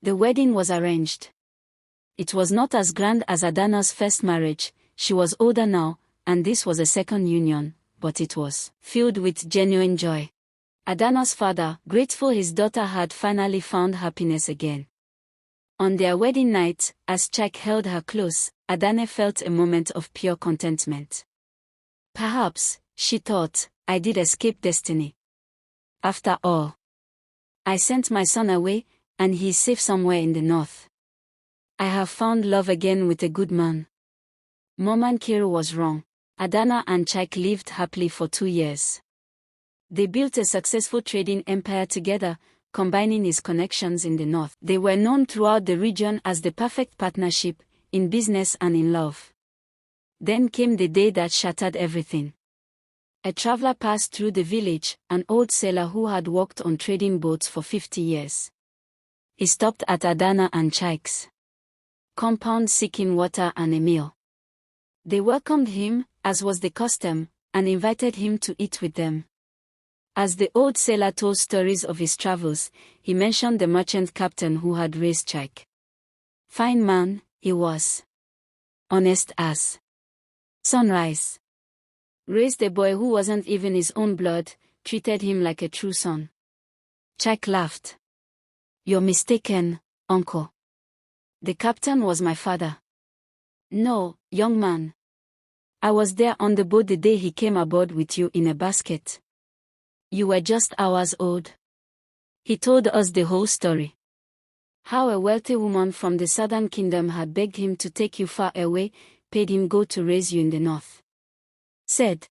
The wedding was arranged. It was not as grand as Adanna's first marriage. She was older now, and this was a second union, but it was filled with genuine joy. Adanna's father, grateful his daughter had finally found happiness again. On their wedding night, as Chike held her close, Adanna felt a moment of pure contentment. Perhaps, she thought, I did escape destiny. After all, I sent my son away, and he is safe somewhere in the north. I have found love again with a good man. Momankiru was wrong. Adanna and Chike lived happily for 2 years. They built a successful trading empire together, combining his connections in the north. They were known throughout the region as the perfect partnership, in business and in love. Then came the day that shattered everything. A traveler passed through the village, an old sailor who had worked on trading boats for 50 years. He stopped at Adanna and Chike's compound seeking water and a meal. They welcomed him, as was the custom, and invited him to eat with them. As the old sailor told stories of his travels, he mentioned the merchant captain who had raised Chike. Fine man, he was. Honest as sunrise. Raised a boy who wasn't even his own blood, treated him like a true son. Chike laughed. You're mistaken, uncle. The captain was my father. No, young man. I was there on the boat the day he came aboard with you in a basket. You were just hours old. He told us the whole story. How a wealthy woman from the southern kingdom had begged him to take you far away, paid him gold to raise you in the north. Said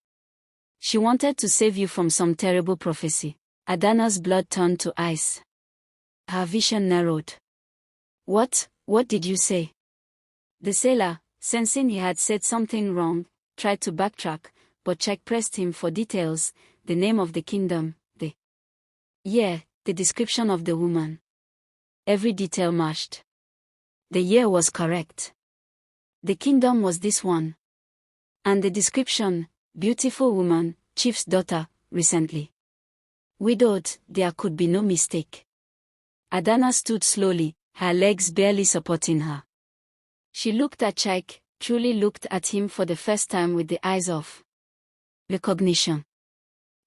she wanted to save you from some terrible prophecy. Adanna's blood turned to ice. Her vision narrowed. What did you say? The sailor, sensing he had said something wrong, tried to backtrack, but Chike pressed him for details, the name of the kingdom, the description of the woman. Every detail matched. The year was correct. The kingdom was this one. And the description, beautiful woman, chief's daughter, recently widowed, there could be no mistake. Adanna stood slowly, her legs barely supporting her. She looked at Chike, truly looked at him for the first time with the eyes of recognition.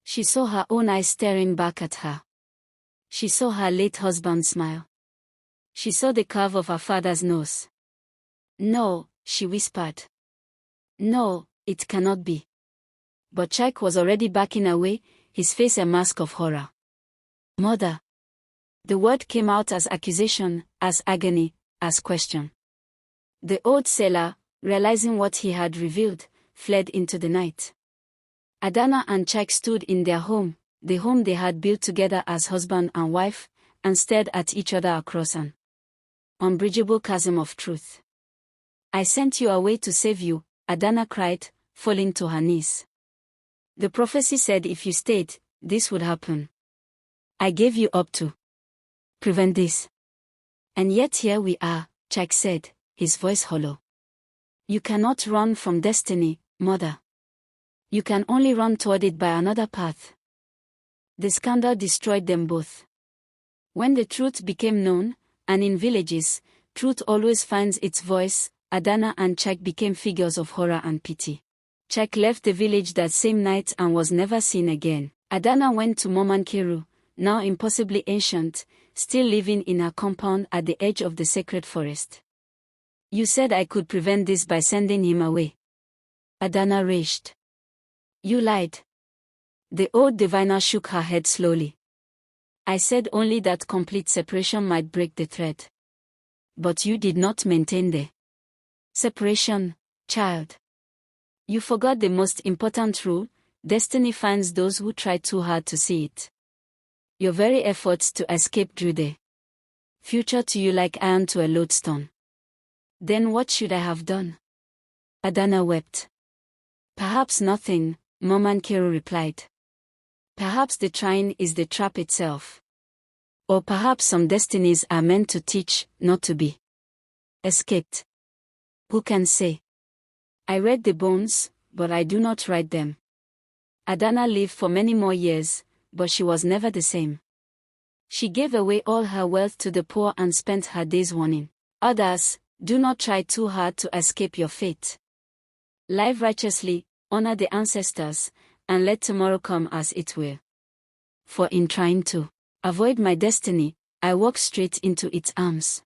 She saw her own eyes staring back at her. She saw her late husband smile. She saw the curve of her father's nose. No, she whispered. No, it cannot be. But Chike was already backing away, his face a mask of horror. Mother. The word came out as accusation, as agony, as question. The old sailor, realizing what he had revealed, fled into the night. Adanna and Chike stood in their home, the home they had built together as husband and wife, and stared at each other across an unbridgeable chasm of truth. I sent you away to save you, Adanna cried, falling to her knees. The prophecy said if you stayed, this would happen. I gave you up to prevent this. And yet here we are, Chike said, his voice hollow. You cannot run from destiny, mother. You can only run toward it by another path. The scandal destroyed them both. When the truth became known, and in villages, truth always finds its voice, Adanna and Chike became figures of horror and pity. Chike left the village that same night and was never seen again. Adanna went to Momankiru, now impossibly ancient, still living in her compound at the edge of the sacred forest. You said I could prevent this by sending him away. Adanna raged. You lied. The old diviner shook her head slowly. I said only that complete separation might break the thread. But you did not maintain the separation, child. You forgot the most important rule: destiny finds those who try too hard to see it. Your very efforts to escape drew the future to you like iron to a lodestone. Then what should I have done? Adanna wept. Perhaps nothing, Momankiru replied. Perhaps the trying is the trap itself. Or perhaps some destinies are meant to teach, not to be escaped. Who can say? I read the bones, but I do not write them. Adanna lived for many more years, but she was never the same. She gave away all her wealth to the poor and spent her days warning others, do not try too hard to escape your fate. Live righteously, honor the ancestors, and let tomorrow come as it will. For in trying to avoid my destiny, I walk straight into its arms.